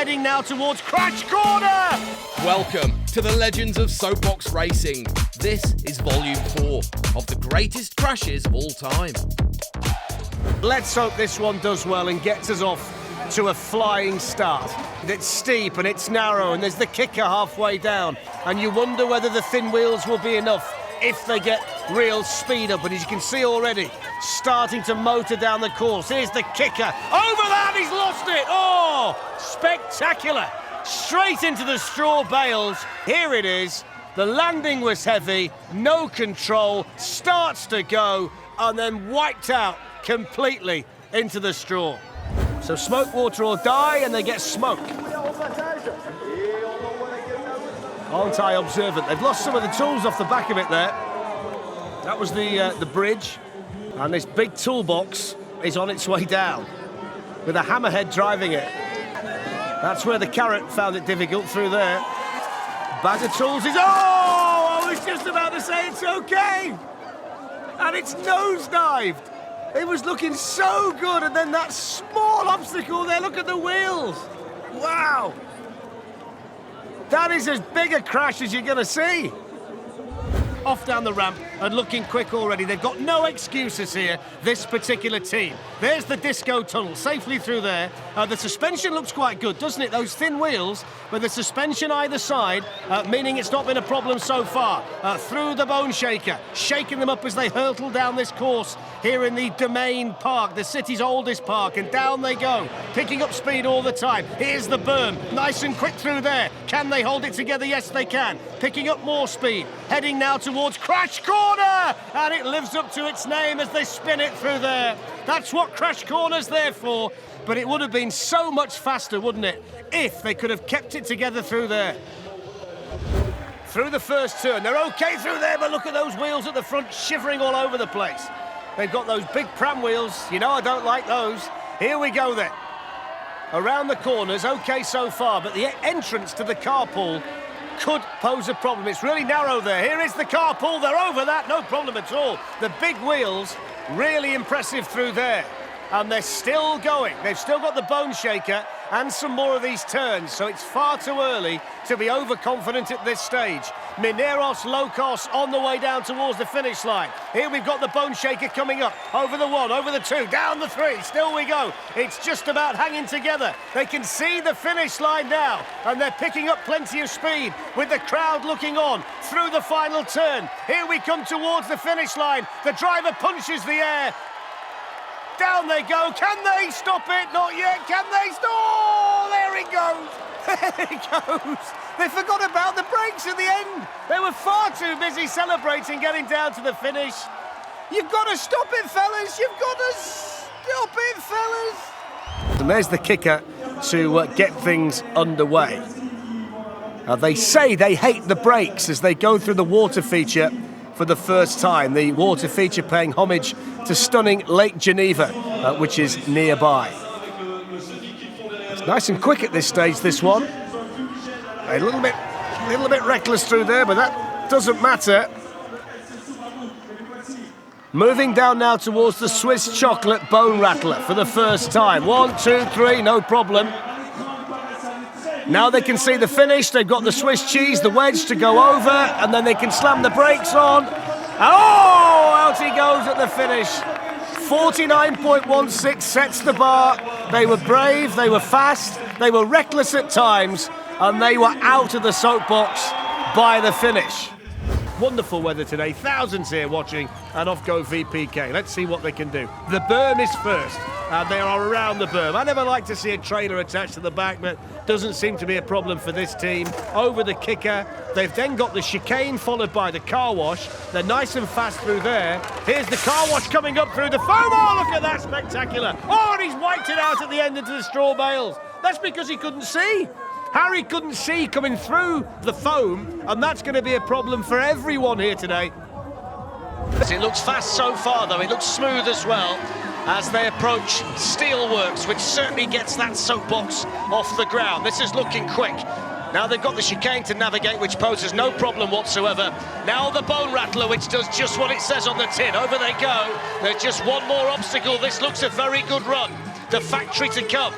heading now towards Crash Corner! Welcome to the Legends of Soapbox Racing. This is Volume 4 of the greatest crashes of all time. Let's hope this one does well and gets us off to a flying start. It's steep and it's narrow and there's the kicker halfway down, and you wonder whether the thin wheels will be enough if they get real speed up. And as you can see already, starting to motor down the course. Here's the kicker. Over that, he's lost it. Oh, spectacular. Straight into the straw bales. Here it is. The landing was heavy, no control, starts to go, and then wiped out completely into the straw. So smoke, water or die, and they get smoke. Aren't I observant? They've lost some of the tools off the back of it there. That was the bridge, and this big toolbox is on its way down with a hammerhead driving it. That's where the carrot found it difficult, through there. Bag of tools is... Oh! I was just about to say it's okay! And it's nosedived. It was looking so good, and then that small obstacle there, look at the wheels. Wow! That is as big a crash as you're going to see. Off down the ramp and looking quick already. They've got no excuses here, this particular team. There's the disco tunnel, safely through there. The suspension looks quite good, doesn't it? Those thin wheels with the suspension either side, meaning it's not been a problem so far. Through the bone shaker, shaking them up as they hurtle down this course here in the Domain Park, the city's oldest park, and down they go, picking up speed all the time. Here's the berm, nice and quick through there. Can they hold it together? Yes, they can. Picking up more speed, heading now towards Crash Corner, and it lives up to its name as they spin it through there. That's what Crash Corner's there for, but it would have been so much faster, wouldn't it, if they could have kept it together through there. Through the first turn, they're okay through there, but look at those wheels at the front shivering all over the place. They've got those big pram wheels, you know I don't like those. Here we go then. Around the corners, okay so far, but the entrance to the carpool could pose a problem. It's really narrow there. Here is the carpool, they're over that, no problem at all. The big wheels, really impressive through there. And they're still going. They've still got the bone shaker and some more of these turns, so it's far too early to be overconfident at this stage. Mineros, LOCOS on the way down towards the finish line. Here we've got the bone shaker coming up, over the 1, over the 2, down the 3, still we go. It's just about hanging together. They can see the finish line now, and they're picking up plenty of speed with the crowd looking on through the final turn. Here we come towards the finish line. The driver punches the air. Down they go. Can they stop it? Not yet. Can they stop? Oh, there it goes. There it goes. They forgot about the brakes at the end. They were far too busy celebrating getting down to the finish. You've got to stop it, fellas. You've got to stop it, fellas. And there's the kicker to get things underway. They say they hate the brakes as they go through the water feature for the first time. The water feature paying homage to stunning Lake Geneva, which is nearby. It's nice and quick at this stage, this one. A little bit reckless through there, but that doesn't matter. Moving down now towards the Swiss chocolate bone rattler for the first time. 1, 2, 3, no problem. Now they can see the finish. They've got the Swiss cheese, the wedge to go over, and then they can slam the brakes on. Oh, out he goes at the finish. 49.16 sets the bar. They were brave, they were fast, they were reckless at times, and they were out of the soapbox by the finish. Wonderful weather today, thousands here watching, and off go VPK. Let's see what they can do. The berm is first, and they are around the berm. I never like to see a trailer attached to the back, but doesn't seem to be a problem for this team. Over the kicker, they've then got the chicane followed by the car wash. They're nice and fast through there. Here's the car wash coming up through the foam. Oh, look at that, spectacular. Oh, and he's wiped it out at the end into the straw bales. That's because he couldn't see. Harry couldn't see coming through the foam, and that's going to be a problem for everyone here today. It looks fast so far, though. It looks smooth as well as they approach Steelworks, which certainly gets that soapbox off the ground. This is looking quick. Now they've got the chicane to navigate, which poses no problem whatsoever. Now the bone rattler, which does just what it says on the tin. Over they go. There's just one more obstacle. This looks a very good run. The factory to come.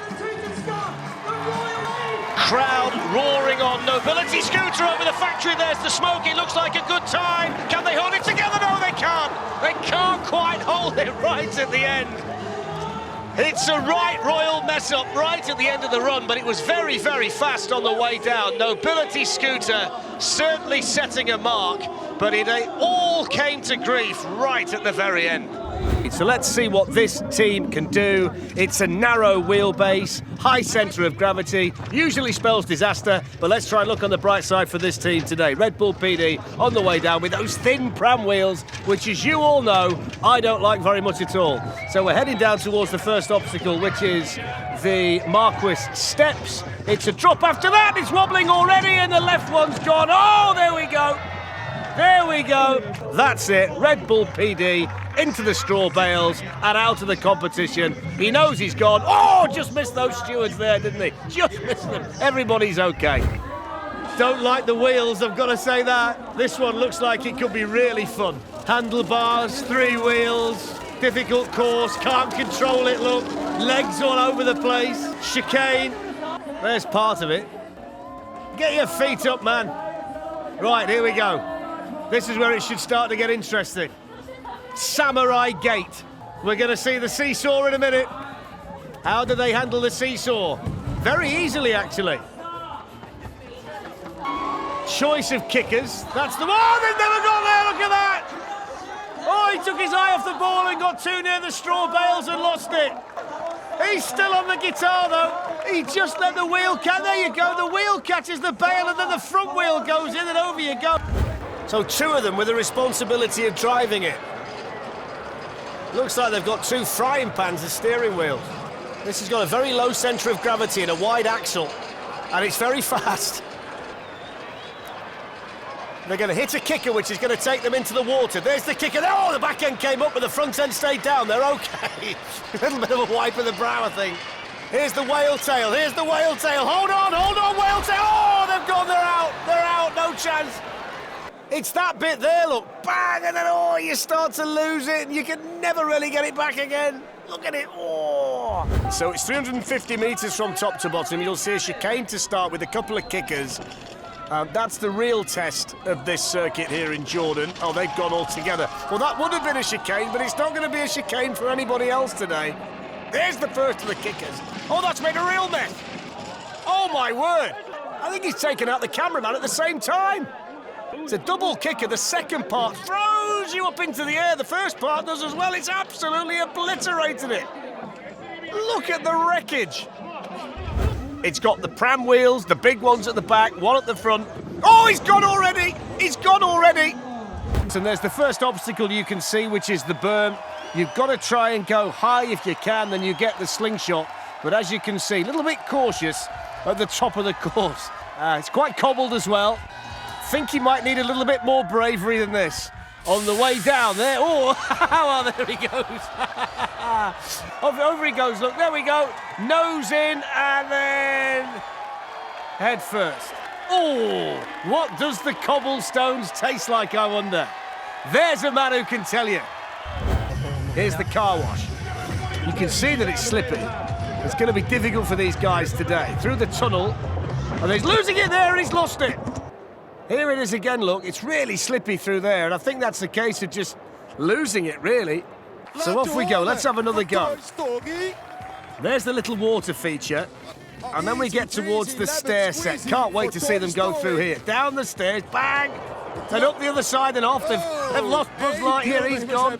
crowd roaring on. Nobility scooter over the factory, there's the smoke, it looks like a good time. Can they hold it together? No, they can't. They can't quite hold it right at the end. It's a right royal mess up right at the end of the run, but it was very, very fast on the way down. Nobility scooter certainly setting a mark, but it all came to grief right at the very end. So let's see what this team can do. It's a narrow wheelbase, high centre of gravity, usually spells disaster, but let's try and look on the bright side for this team today. Red Bull PD on the way down with those thin pram wheels, which, as you all know, I don't like very much at all. So we're heading down towards the first obstacle, which is the Marquis Steps. It's a drop after that, it's wobbling already, and the left one's gone. Oh, there we go. There we go. That's it. Red Bull PD into the straw bales and out of the competition. He knows he's gone. Oh, just missed those stewards there, didn't he? Just missed them. Everybody's okay. Don't like the wheels, I've got to say that. This one looks like it could be really fun. Handlebars, 3 wheels, difficult course, can't control it, look. Legs all over the place. Chicane. There's part of it. Get your feet up, man. Right, here we go. This is where it should start to get interesting. Samurai Gate. We're going to see the seesaw in a minute. How do they handle the seesaw? Very easily, actually. Choice of kickers. That's the one. Oh, they've never got there. Look at that. Oh, he took his eye off the ball and got too near the straw bales and lost it. He's still on the guitar, though. He just let the wheel catch. There you go. The wheel catches the bale and then the front wheel goes in and over you go. So 2 of them with the responsibility of driving it. Looks like they've got 2 frying pans as steering wheels. This has got a very low centre of gravity and a wide axle, and it's very fast. They're going to hit a kicker, which is going to take them into the water. There's the kicker. Oh, the back end came up, but the front end stayed down. They're okay. A little bit of a wipe of the brow, I think. Here's the whale tail. Here's the whale tail. Hold on, whale tail. Oh, they've gone. They're out. They're out. No chance. It's that bit there, look, bang, and then, oh, you start to lose it, and you can never really get it back again. Look at it, oh. So it's 350 metres from top to bottom. You'll see a chicane to start with a couple of kickers. That's the real test of this circuit here in Jordan. Oh, they've gone all together. Well, that would have been a chicane, but it's not going to be a chicane for anybody else today. There's the first of the kickers. Oh, that's made a real mess. Oh, my word. I think he's taken out the cameraman at the same time. It's a double kicker. The second part throws you up into the air. The first part does as well. It's absolutely obliterated it. Look at the wreckage. It's got the pram wheels, the big ones at the back, one at the front. Oh, he's gone already. He's gone already. And there's the first obstacle you can see, which is the berm. You've got to try and go high if you can, then you get the slingshot. But as you can see, a little bit cautious at the top of the course. It's quite cobbled as well. Think he might need a little bit more bravery than this. On the way down there, oh, well, there he goes. Over he goes, look, there we go. Nose in and then head first. Oh, what does the cobblestones taste like, I wonder? There's a man who can tell you. Here's the car wash. You can see that it's slippy. It's going to be difficult for these guys today. Through the tunnel, and he's losing it there and he's lost it. Here it is again, look, it's really slippy through there, and I think that's a case of just losing it, really. So off we go, let's have another go. There's the little water feature, and then we get towards the stair set. Can't wait to see them go through here. Down the stairs, bang, and up the other side and off. They've lost Buzz Lightyear, he's gone.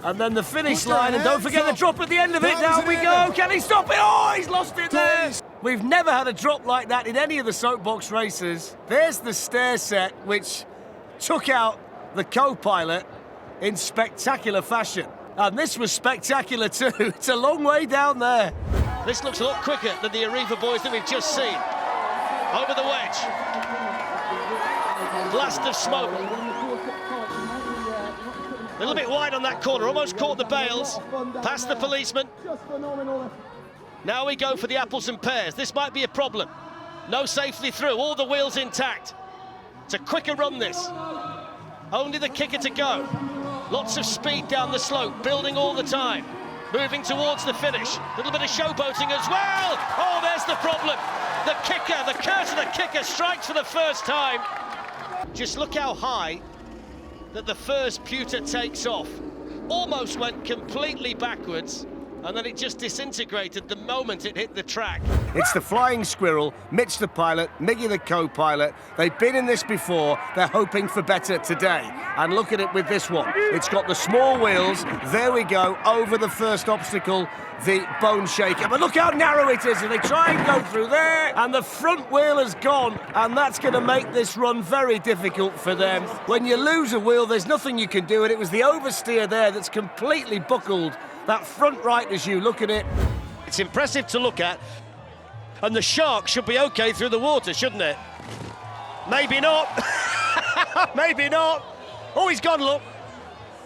And then the finish line, and don't forget the drop at the end of it. Down we go, can he stop it? Oh, he's lost it there. We've never had a drop like that in any of the soapbox races. There's the stair set, which took out the co-pilot in spectacular fashion. And this was spectacular too. It's a long way down there. This looks a lot quicker than the Arriva boys that we've just seen. Over the wedge. Blast of smoke. A little bit wide on that corner, almost caught the bales. Past the policeman. Now we go for the apples and pears. This might be a problem. No safely through, all the wheels intact. It's a quicker run, this. Only the kicker to go. Lots of speed down the slope, building all the time. Moving towards the finish. A little bit of showboating as well. Oh, there's the problem. The kicker, the curse of the kicker strikes for the first time. Just look how high that the first pewter takes off. Almost went completely backwards, and then it just disintegrated the moment it hit the track. It's the Flying Squirrel, Mitch the pilot, Miggy the co-pilot. They've been in this before, they're hoping for better today. And look at it with this one. It's got the small wheels, there we go, over the first obstacle, the bone shaker. But look how narrow it is, and they try and go through there, and the front wheel has gone, and that's going to make this run very difficult for them. When you lose a wheel, there's nothing you can do, and it was the oversteer there that's completely buckled that front right as you look at it. It's impressive to look at, and the shark should be okay through the water, shouldn't it? Maybe not. Maybe not. Oh, he's gone, look.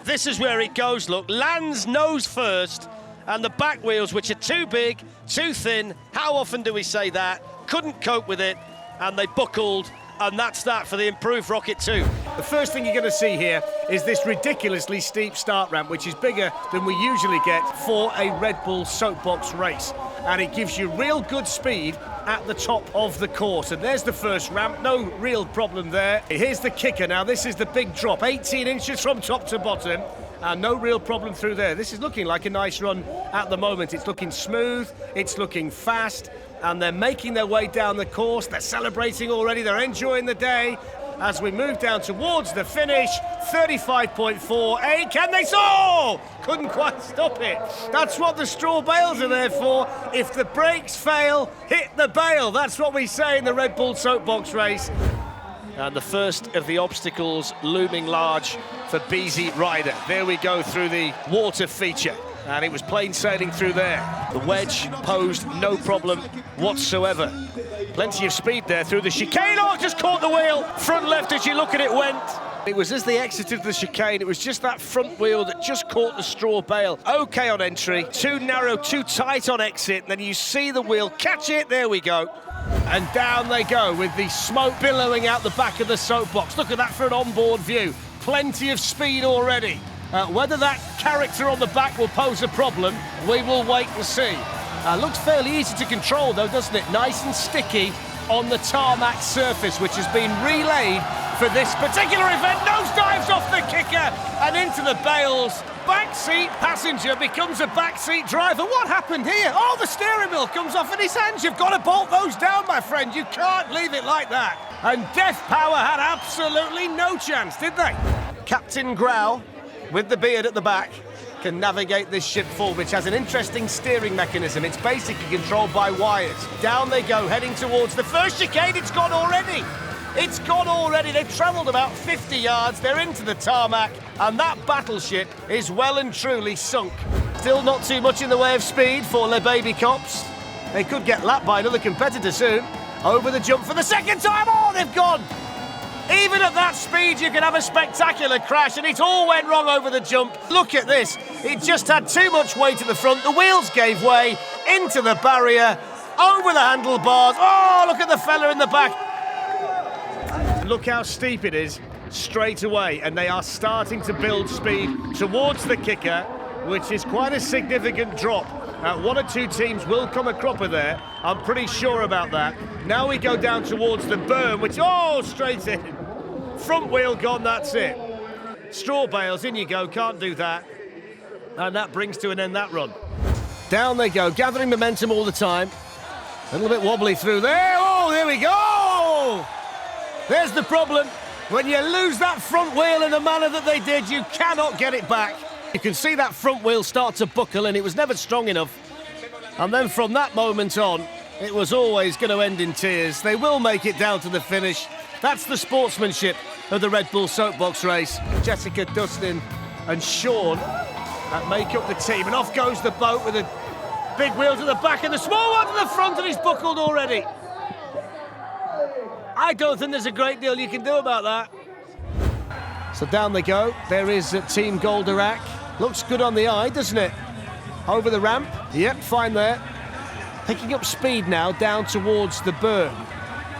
This is where it goes, look. Lands nose first, and the back wheels, which are too big, too thin. How often do we say that? Couldn't cope with it, and they buckled, and that's that for the improved Rocket 2. The first thing you're going to see here is this ridiculously steep start ramp, which is bigger than we usually get for a Red Bull Soapbox race. And it gives you real good speed at the top of the course. And there's the first ramp, no real problem there. Here's the kicker now, this is the big drop, 18 inches from top to bottom. And no real problem through there. This is looking like a nice run at the moment. It's looking smooth, it's looking fast, and they're making their way down the course. They're celebrating already, they're enjoying the day. As we move down towards the finish, 35.48, can they? Oh! Couldn't quite stop it. That's what the straw bales are there for. If the brakes fail, hit the bale. That's what we say in the Red Bull Soapbox race. And the first of the obstacles looming large for BZ Rider. There we go through the water feature. And it was plain sailing through there. The wedge posed no problem whatsoever. Plenty of speed there through the chicane. Oh, just caught the wheel. Front left as you look at it went. It was as they exited the chicane, it was just that front wheel that just caught the straw bale. Okay on entry, too narrow, too tight on exit. Then you see the wheel catch it, there we go. And down they go with the smoke billowing out the back of the soapbox. Look at that for an onboard view. Plenty of speed already. Whether that character on the back will pose a problem, we will wait and see. Looks fairly easy to control though, doesn't it? Nice and sticky on the tarmac surface, which has been relayed for this particular event. Nosedives off the kicker and into the bales. Backseat passenger becomes a backseat driver. What happened here? Oh, the steering wheel comes off in his hands. You've got to bolt those down, my friend. You can't leave it like that. And Def Power had absolutely no chance, did they? Captain Growl, with the beard at the back, can navigate this ship forward, which has an interesting steering mechanism. It's basically controlled by wires. Down they go, heading towards the first chicane. It's gone already. It's gone already. They've travelled about 50 yards. They're into the tarmac, and that battleship is well and truly sunk. Still not too much in the way of speed for Le Baby Cops. They could get lapped by another competitor soon. Over the jump for the second time. Oh, they've gone. Even at that speed, you can have a spectacular crash, and it all went wrong over the jump. Look at this. It just had too much weight at the front. The wheels gave way into the barrier, over the handlebars. Oh, look at the fella in the back. Look how steep it is straight away, and they are starting to build speed towards the kicker, which is quite a significant drop. One or two teams will come a cropper there. I'm pretty sure about that. Now we go down towards the berm, which, oh, straight in. Front wheel gone, that's it. Straw bales, in you go, can't do that. And that brings to an end that run. Down they go, gathering momentum all the time. A little bit wobbly through there. Oh, there we go! There's the problem. When you lose that front wheel in the manner that they did, you cannot get it back. You can see that front wheel start to buckle, and it was never strong enough. And then from that moment on, it was always going to end in tears. They will make it down to the finish. That's the sportsmanship of the Red Bull Soapbox race. Jessica, Dustin and Sean make up the team. And off goes the boat with the big wheels at the back and the small one to the front, and he's buckled already. I don't think there's a great deal you can do about that. So down they go. There is Team Goldorak. Looks good on the eye, doesn't it? Over the ramp. Yep, fine there. Picking up speed now down towards the berm.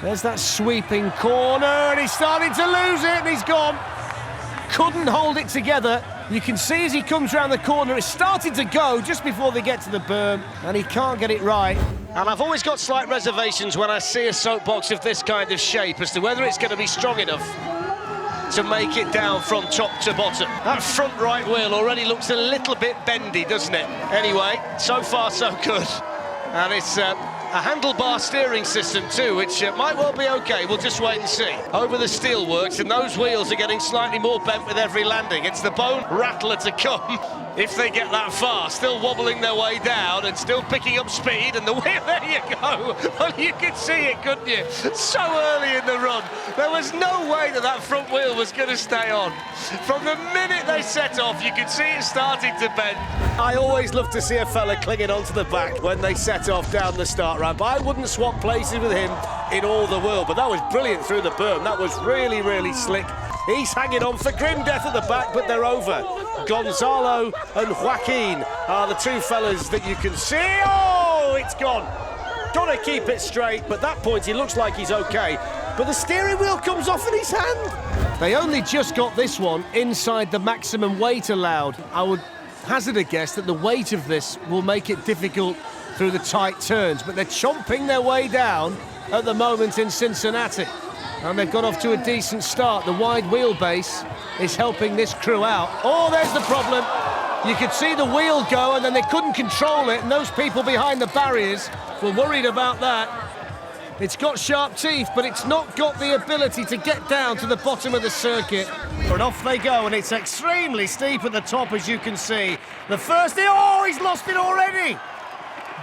There's that sweeping corner, and he's starting to lose it, and he's gone. Couldn't hold it together You can see as he comes round the corner, it's starting to go just before they get to the berm, and he can't get it right. And I've always got slight reservations when I see a soapbox of this kind of shape as to whether it's going to be strong enough to make it down from top to bottom. That front right wheel already looks a little bit bendy, doesn't it? Anyway, so far so good. And it's a handlebar steering system too, which might well be okay. We'll just wait and see. Over the steelworks, and those wheels are getting slightly more bent with every landing. It's the bone rattler to come if they get that far. Still wobbling their way down and still picking up speed, and the wheel, there you go. Well, you could see it, couldn't you? So early in the run, there was no way that that front wheel was going to stay on. From the minute they set off, you could see it starting to bend. I always love to see a fella clinging onto the back when they set off down the start ramp. I wouldn't swap places with him in all the world, but that was brilliant through the berm. That was really, really slick. He's hanging on for grim death at the back, but they're over. Gonzalo and Joaquin are the two fellas that you can see. Oh, it's gone. Got to keep it straight, but at that point he looks like he's okay. But the steering wheel comes off in his hand. They only just got this one inside the maximum weight allowed. I would hazard a guess that the weight of this will make it difficult through the tight turns, but they're chomping their way down at the moment in Cincinnati. And they've got off to a decent start. The wide wheelbase is helping this crew out. Oh, there's the problem. You could see the wheel go, and then they couldn't control it, and those people behind the barriers were worried about that. It's got sharp teeth, but it's not got the ability to get down to the bottom of the circuit. But off they go, and it's extremely steep at the top, as you can see. The first... Oh, he's lost it already!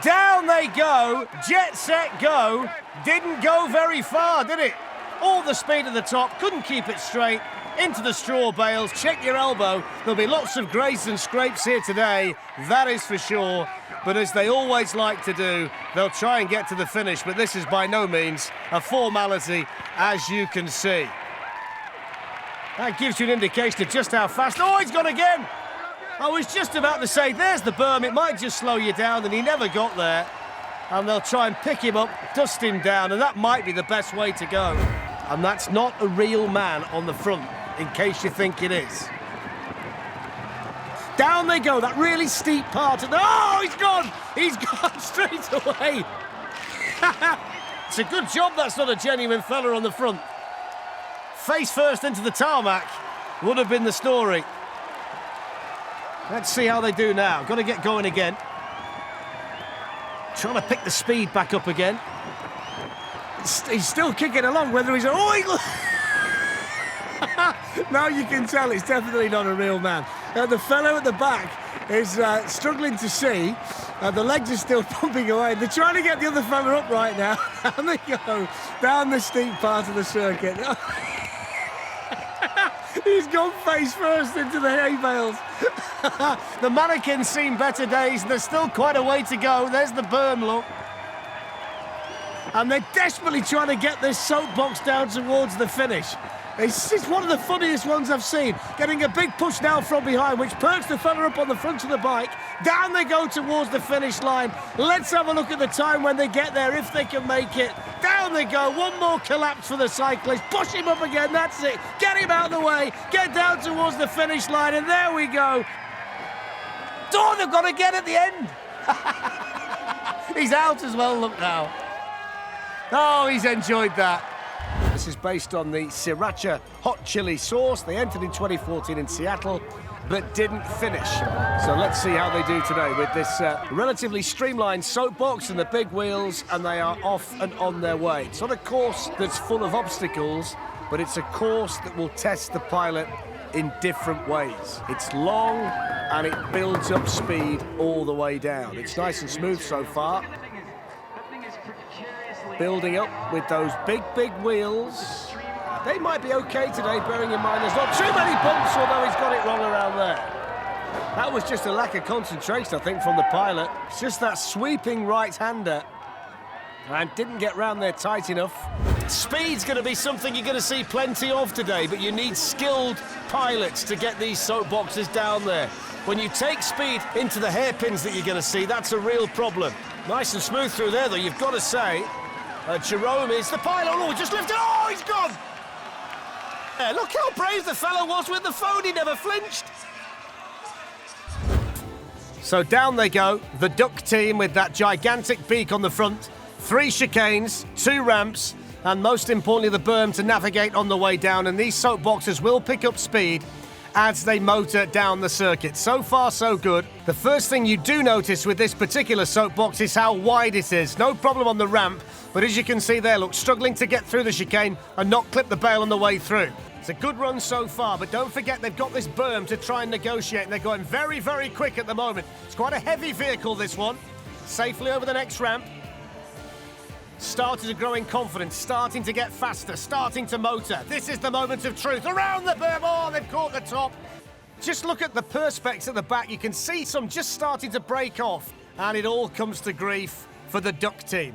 Down they go, jet, set, go. Didn't go very far, did it? All the speed at the top, couldn't keep it straight. Into the straw bales, check your elbow. There'll be lots of graze and scrapes here today, that is for sure. But as they always like to do, they'll try and get to the finish, but this is by no means a formality, as you can see. That gives you an indication of just how fast... Oh, he's gone again! I was just about to say, there's the berm, it might just slow you down, and he never got there. And they'll try and pick him up, dust him down, and that might be the best way to go. And that's not a real man on the front, in case you think it is. Down they go, that really steep part. Oh, he's gone! He's gone straight away. It's a good job that's not a genuine fella on the front. Face first into the tarmac would have been the story. Let's see how they do now. Got to get going again. Trying to pick the speed back up again. He's still kicking along, whether he's... Oh, now you can tell it's definitely not a real man. The fellow at the back is struggling to see. The legs are still pumping away. They're trying to get the other fella up right now. And they go down the steep part of the circuit. He's gone face first into the hay bales. The mannequins seen better days. There's still quite a way to go. There's the berm, look. And they're desperately trying to get this soapbox down towards the finish. It's one of the funniest ones I've seen. Getting a big push now from behind, which perks the fella up on the front of the bike. Down they go towards the finish line. Let's have a look at the time when they get there, if they can make it. Down they go. One more collapse for the cyclist. Push him up again. That's it. Get him out of the way. Get down towards the finish line, and there we go. Oh, they've got to get at the end. He's out as well, look now. Oh, he's enjoyed that. This is based on the Sriracha hot chili sauce. They entered in 2014 in Seattle, but didn't finish. So let's see how they do today with this relatively streamlined soapbox and the big wheels, and they are off and on their way. It's not a course that's full of obstacles, but it's a course that will test the pilot in different ways. It's long, and it builds up speed all the way down. It's nice and smooth so far. Building up with those big wheels. They might be okay today, bearing in mind there's not too many bumps, although he's got it wrong around there. That was just a lack of concentration, I think, from the pilot. It's just that sweeping right-hander, and didn't get round there tight enough. Speed's going to be something you're going to see plenty of today, but you need skilled pilots to get these soapboxes down there. When you take speed into the hairpins that you're going to see, that's a real problem. Nice and smooth through there, though, you've got to say. Jerome is the pilot. Oh, just lifted. Oh, he's gone. Yeah, look how brave the fellow was with the phone. He never flinched. So down they go, the duck team with that gigantic beak on the front. 3 chicanes, 2 ramps, and most importantly the berm to navigate on the way down. And these soapboxes will pick up speed as they motor down the circuit. So far, so good. The first thing you do notice with this particular soapbox is how wide it is. No problem on the ramp, but as you can see there, look, struggling to get through the chicane and not clip the bail on the way through. It's a good run so far, but don't forget they've got this berm to try and negotiate, and they're going very, very quick at the moment. It's quite a heavy vehicle, this one. Safely over the next ramp. Started to grow in confidence, starting to get faster, starting to motor. This is the moment of truth. Around the berm, oh, they've caught the top. Just look at the perspex at the back. You can see some just starting to break off, and it all comes to grief for the duck team.